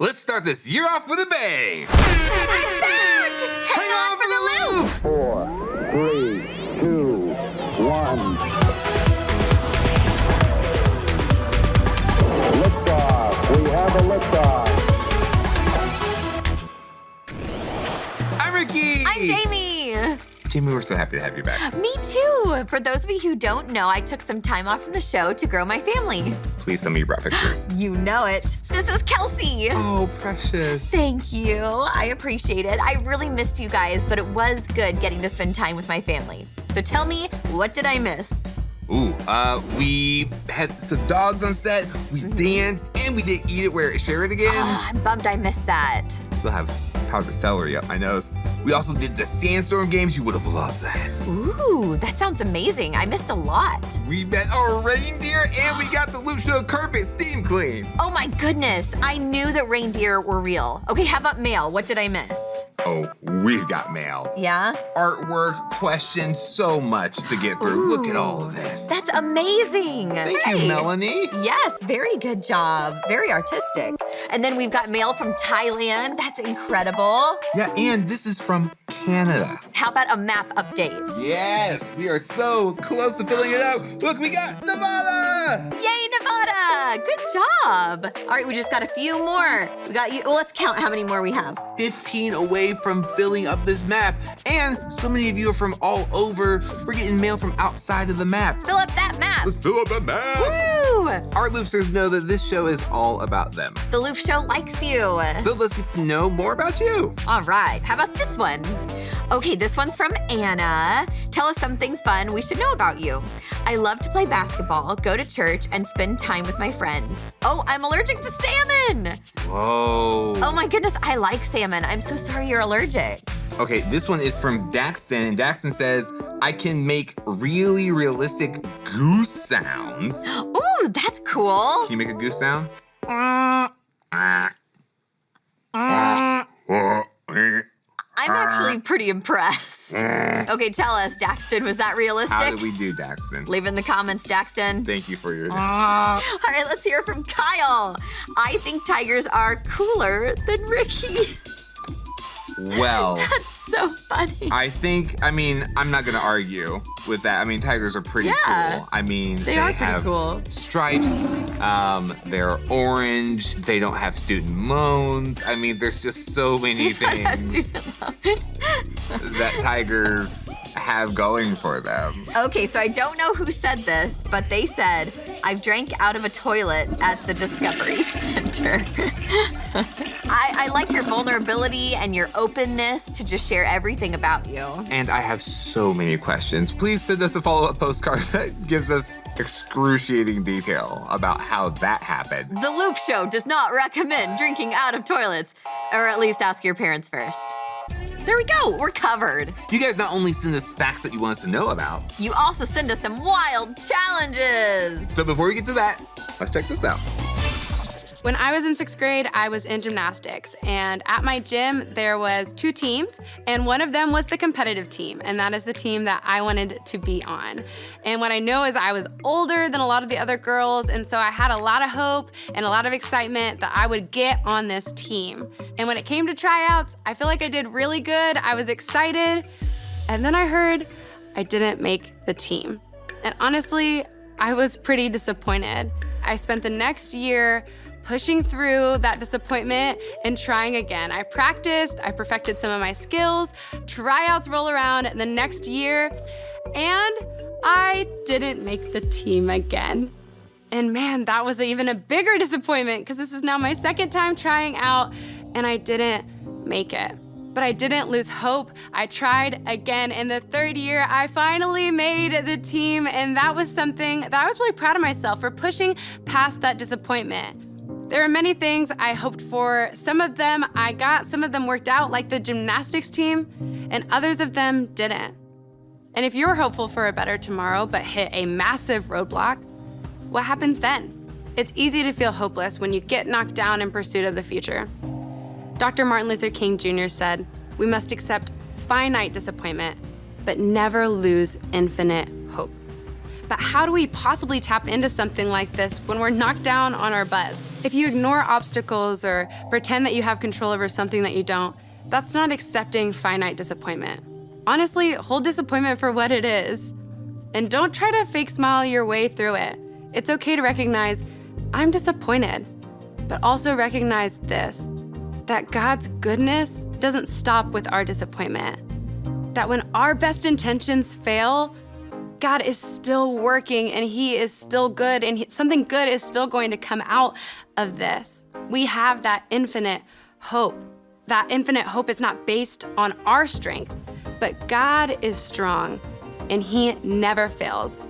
Let's start this year off with a bang! I'm back! Hang on for the loop! 4, 3, 2, 1. Liftoff. We have a liftoff. I'm Ricky! I'm Jamie! Jamie, we're so happy to have you back. Me too! For those of you who don't know, I took some time off from the show to grow my family. Please send me your brought pictures. You know it. This is Kelsey! Oh, precious. Thank you. I appreciate it. I really missed you guys, but it was good getting to spend time with my family. So tell me, what did I miss? Ooh, we had some dogs on set, we danced, and we did Eat It, Wear It, Share It again. Oh, I'm bummed I missed that. Still have powdered celery up my nose. We also did the Sandstorm games. You would have loved that. Ooh, that sounds amazing. I missed a lot. We met a reindeer, and we got the Loop Show carpet steam clean. Oh my goodness, I knew that reindeer were real. Okay, how about mail? What did I miss? Oh, we've got mail. Yeah? Artwork, questions, so much to get through. Look at all of this. That's amazing. Thank Hey. you, Melanie. Yes, very good job. Very artistic. And then we've got mail from Thailand. That's incredible. Yeah, and this is from Canada. How about a map update? Yes, we are so close to filling it out. Look, we got Nevada! Yay, Nevada! Good job. All right, we just got a few more. We got you. Well, let's count how many more we have. 15 away from filling up this map. And so many of you are from all over. We're getting mail from outside of the map. Fill up that map. Let's fill up that map. Woo! Our Loopsters know that this show is all about them. The Loop Show likes you. So let's get to know more about you. All right, how about this one? Okay, this one's from Anna. Tell us something fun we should know about you. I love to play basketball, go to church, and spend time with my friends. Oh, I'm allergic to salmon. Whoa. Oh my goodness, I like salmon. I'm so sorry you're allergic. Okay, this one is from Daxton, and Daxton says, I can make really realistic goose sounds. Ooh, that's cool. Can you make a goose sound? I'm actually pretty impressed. Okay, tell us, Daxton, was that realistic? How did we do, Daxton? Leave in the comments, Daxton. Thank you for your... All right, let's hear from Kyle. I think tigers are cooler than Ricky. Well, That's so funny. I mean, I'm not gonna argue with that. I mean, tigers are pretty Yeah. cool. I mean, They are pretty have cool. stripes, they're orange, they don't have student loans. I mean, there's just so many things that tigers have going for them. Okay, so I don't know who said this, but they said, I've drank out of a toilet at the Discovery Center. I like your vulnerability and your openness to just share everything about you. And I have so many questions. Please send us a follow-up postcard that gives us excruciating detail about how that happened. The Loop Show does not recommend drinking out of toilets, or at least ask your parents first. There we go, we're covered. You guys not only send us facts that you want us to know about, You also send us some wild challenges. so before we get to that, let's check this out. When I was in 6th grade, I was in gymnastics, and at my gym, there was 2 teams, and one of them was the competitive team, and that is the team that I wanted to be on. And what I know is I was older than a lot of the other girls, and so I had a lot of hope and a lot of excitement that I would get on this team. And when it came to tryouts, I feel like I did really good. I was excited, and then I heard I didn't make the team. And honestly, I was pretty disappointed. I spent the next year pushing through that disappointment and trying again. I practiced, I perfected some of my skills, tryouts roll around the next year, and I didn't make the team again. And man, that was even a bigger disappointment because this is now my 2nd time trying out and I didn't make it. But I didn't lose hope. I tried again. In the 3rd year, I finally made the team, and that was something that I was really proud of myself for pushing past that disappointment. There are many things I hoped for. Some of them I got, some of them worked out, like the gymnastics team, and others of them didn't. And if you're hopeful for a better tomorrow but hit a massive roadblock, what happens then? It's easy to feel hopeless when you get knocked down in pursuit of the future. Dr. Martin Luther King Jr. said, we must accept finite disappointment, but never lose infinite hope. But how do we possibly tap into something like this when we're knocked down on our butts? If you ignore obstacles or pretend that you have control over something that you don't, that's not accepting finite disappointment. Honestly, hold disappointment for what it is. And don't try to fake smile your way through it. It's okay to recognize, I'm disappointed, but also recognize this, that God's goodness doesn't stop with our disappointment. That when our best intentions fail, God is still working and He is still good and something good is still going to come out of this. We have that infinite hope. That infinite hope is not based on our strength, but God is strong and He never fails.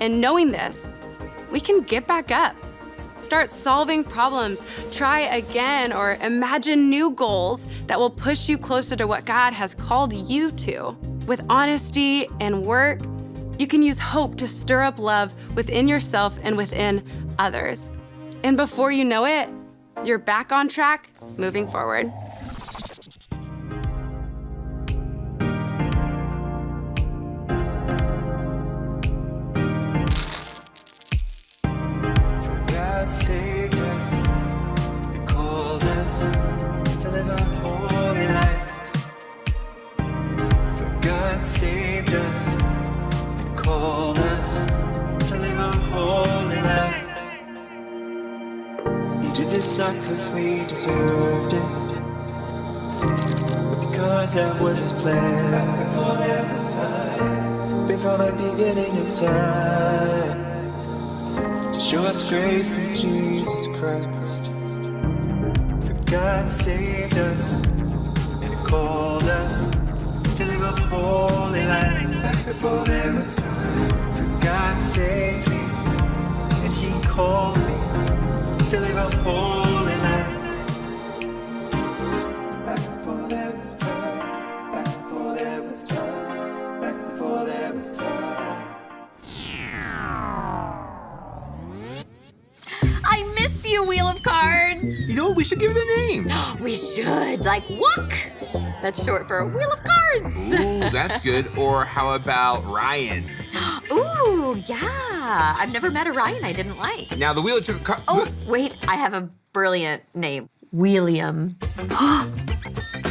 And knowing this, we can get back up. Start solving problems, try again, or imagine new goals that will push you closer to what God has called you to. With honesty and work, you can use hope to stir up love within yourself and within others. And before you know it, you're back on track, moving forward. God saved us, He called us to live a holy life. For God saved us, He called us to live a holy life. He did this not because we deserved it, but because that was His plan. Before there was time, before the beginning of time. Show us grace in Jesus Christ. For God saved us and He called us to live a holy life. Back before there was time. For God saved me and He called me to live a holy life. Back before there was time. Back before there was time. Back before there was time. I missed you, Wheel of Cards. You know what? We should give it a name. We should. Like Wuck. That's short for Wheel of Cards. Ooh, that's good. Or how about Ryan? Ooh, yeah. I've never met a Ryan I didn't like. Now the Wheel of Cards. Oh, wait. I have a brilliant name. William.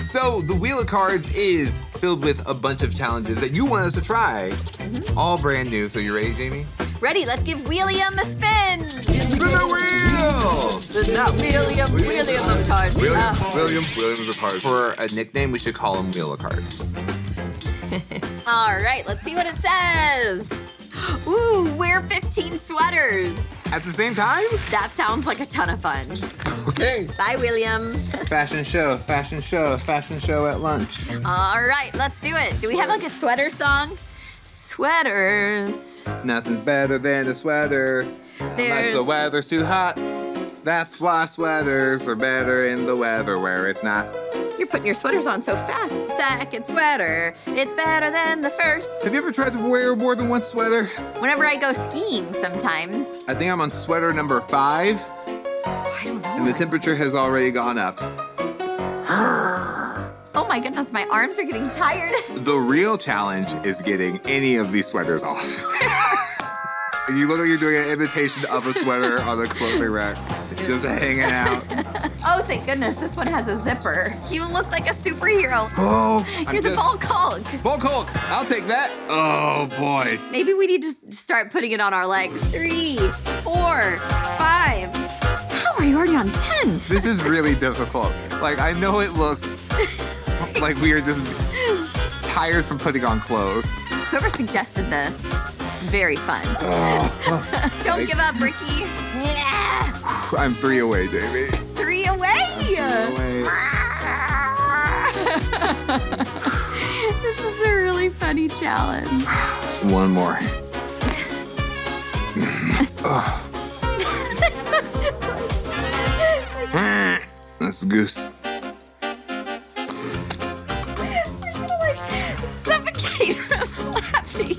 So the Wheel of Cards is filled with a bunch of challenges that you want us to try. All brand new. So you ready, Jamie? Ready, let's give William a spin. Spin the wheel! Not William of Cards. Williams of Cards. For a nickname, we should call him Wheel of Cards. All right, let's see what it says. Ooh, wear 15 sweaters. At the same time? That sounds like a ton of fun. Okay. Bye, William. Fashion show at lunch. All right, let's do it. Do we have like a sweater song? Sweaters. Nothing's better than a sweater. Unless the weather's too hot. That's why sweaters are better in the weather where it's not. You're putting your sweaters on so fast. Second sweater, it's better than the first. Have you ever tried to wear more than one sweater? Whenever I go skiing sometimes. I think I'm on sweater number 5. I don't know. And the temperature has already gone up. Oh my goodness, my arms are getting tired. The real challenge is getting any of these sweaters off. You look like you're doing an imitation of a sweater on a clothing rack, just hanging out. Oh, thank goodness, this one has a zipper. You look like a superhero. Oh, You're the Bulk Hulk. Bulk Hulk, I'll take that. Oh boy. Maybe we need to start putting it on our legs. 3, 4, 5. How are you already on 10? This is really difficult. Like, I know it looks like we are just tired from putting on clothes. Whoever suggested this, very fun. Don't give up, Ricky. Yeah. I'm 3 away, Jamie. 3 away. This is a really funny challenge. One more. That's a goose. Suffocate from laughing.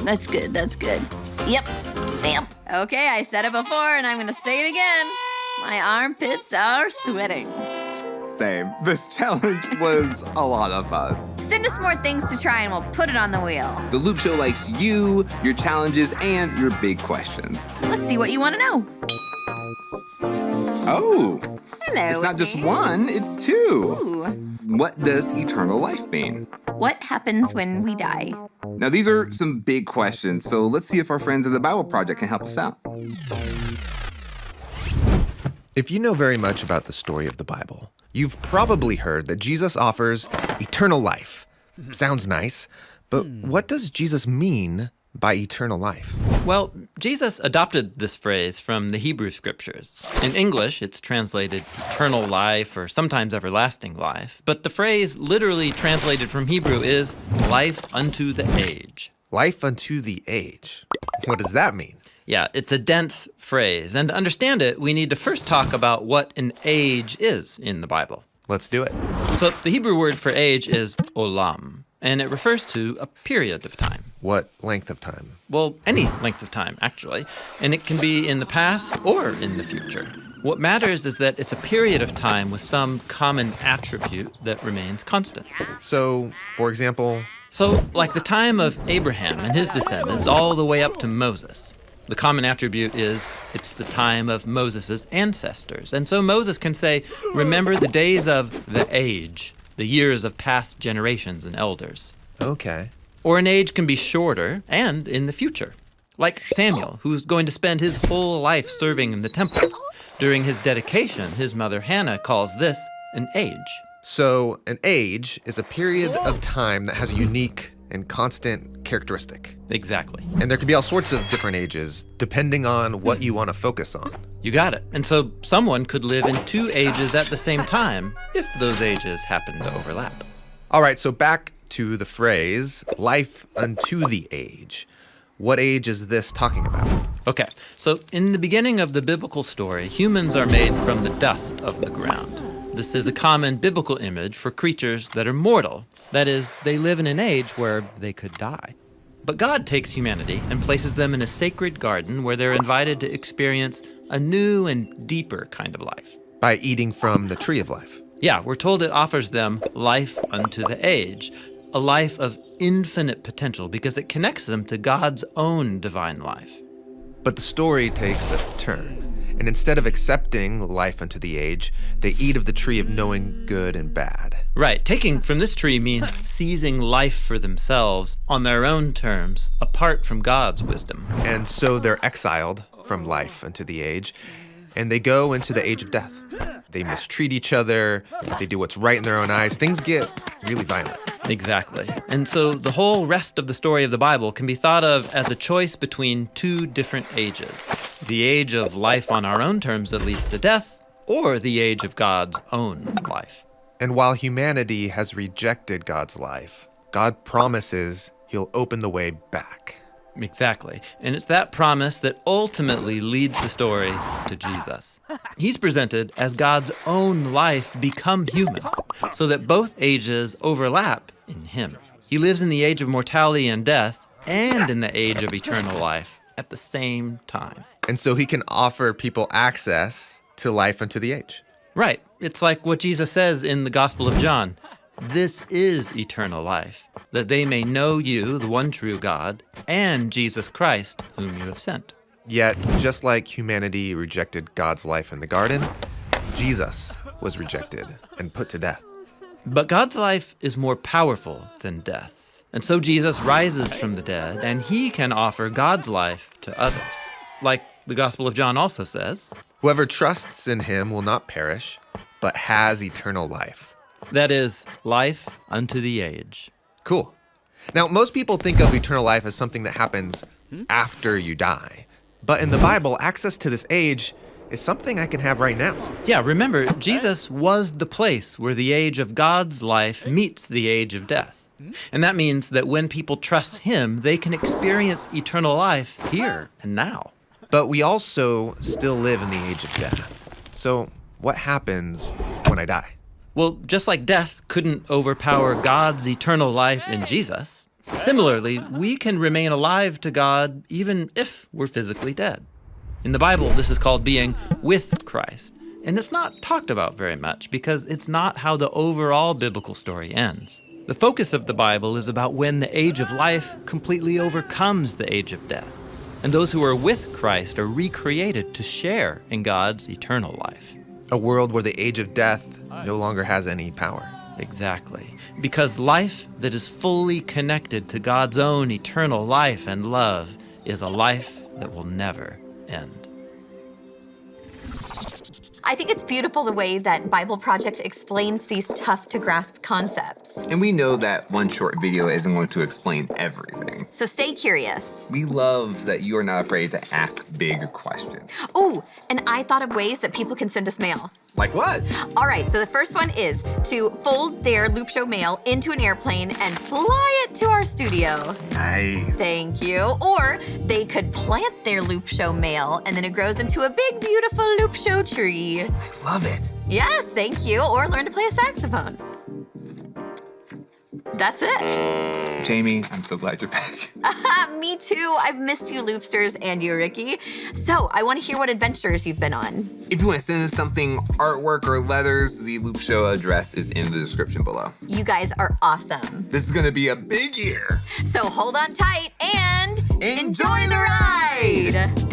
That's good. Yep. Bam. Okay, I said it before and I'm gonna say it again. My armpits are sweating. same. This challenge was a lot of fun. Send us more things to try and we'll put it on the wheel. The Loop Show likes you, your challenges, and your big questions. Let's see what you want to know. Oh, Hello. it's not just Amy. one, it's two. Ooh. What does eternal life mean? What happens when we die? Now, these are some big questions, so let's see if our friends at the Bible Project can help us out. If you know very much about the story of the Bible, you've probably heard that Jesus offers eternal life. Sounds nice, but what does Jesus mean by eternal life? Well, Jesus adopted this phrase from the Hebrew scriptures. In English, it's translated eternal life or sometimes everlasting life, but the phrase literally translated from Hebrew is life unto the age. Life unto the age. What does that mean? Yeah, it's a dense phrase, and to understand it, we need to first talk about what an age is in the Bible. Let's do it. So the Hebrew word for age is olam, and it refers to a period of time. What length of time? Well, any length of time, actually, and it can be in the past or in the future. What matters is that it's a period of time with some common attribute that remains constant. So, for example, So, like the time of Abraham and his descendants all the way up to Moses. The common attribute is it's the time of Moses' ancestors. And so Moses can say, remember the days of the age, the years of past generations and elders. okay. Or an age can be shorter and in the future. Like Samuel, who's going to spend his whole life serving in the temple. During his dedication, his mother Hannah calls this an age. So, an age is a period of time that has a unique and constant characteristic. Exactly. And there can be all sorts of different ages depending on what you want to focus on. You got it. And so someone could live in two ages at the same time if those ages happen to overlap. All right, so back to the phrase life unto the age. What age is this talking about? Okay, so in the beginning of the biblical story, humans are made from the dust of the ground. This is a common biblical image for creatures that are mortal. That is, they live in an age where they could die. But God takes humanity and places them in a sacred garden where they're invited to experience a new and deeper kind of life. By eating from the tree of life. Yeah, we're told it offers them life unto the age, a life of infinite potential because it connects them to God's own divine life. But the story takes a turn. And instead of accepting life unto the age, they eat of the tree of knowing good and bad. Right, taking from this tree means seizing life for themselves on their own terms, apart from God's wisdom. And so they're exiled from life unto the age, and they go into the age of death. They mistreat each other, they do what's right in their own eyes. Things get really violent. Exactly. And so the whole rest of the story of the Bible can be thought of as a choice between two different ages. The age of life on our own terms that leads to death, or the age of God's own life. And while humanity has rejected God's life, God promises he'll open the way back. Exactly. And it's that promise that ultimately leads the story to Jesus. He's presented as God's own life become human, so that both ages overlap in him. He lives in the age of mortality and death and in the age of eternal life at the same time. And so he can offer people access to life unto the age. Right. It's like what Jesus says in the Gospel of John. This is eternal life, that they may know you, the one true God, and Jesus Christ, whom you have sent. Yet, just like humanity rejected God's life in the garden, Jesus was rejected and put to death. But God's life is more powerful than death. And so Jesus rises from the dead, and he can offer God's life to others. Like the Gospel of John also says, Whoever trusts in him will not perish, but has eternal life. that is, life unto the age. Cool. Now, most people think of eternal life as something that happens after you die. But in the Bible, access to this age is something I can have right now. Yeah, remember, Jesus was the place where the age of God's life meets the age of death. And that means that when people trust him, they can experience eternal life here and now. But we also still live in the age of death. So what happens when I die? Well, just like death couldn't overpower God's eternal life in Jesus, similarly, we can remain alive to God even if we're physically dead. In the Bible, this is called being with Christ. And it's not talked about very much because it's not how the overall biblical story ends. The focus of the Bible is about when the age of life completely overcomes the age of death. And those who are with Christ are recreated to share in God's eternal life. A world where the age of death no longer has any power. Exactly. Because life that is fully connected to God's own eternal life and love is a life that will never end. I think it's beautiful the way that Bible Project explains these tough to grasp concepts. And we know that one short video isn't going to explain everything. So stay curious. We love that you are not afraid to ask big questions. Oh, and I thought of ways that people can send us mail. Like what? All right, so the first one is to fold their Loop Show mail into an airplane and fly it to our studio. Nice. Thank you. Or they could plant their Loop Show mail and then it grows into a big, beautiful Loop Show tree. I love it. Yes, thank you. Or learn to play a saxophone. That's it. Jamie, I'm so glad you're back. Me too. I've missed you, Loopsters, and you, Ricky. So I want to hear what adventures you've been on. If you want to send us something, artwork or letters, the Loop Show address is in the description below. You guys are awesome. This is going to be a big year. So hold on tight and Enjoy the ride!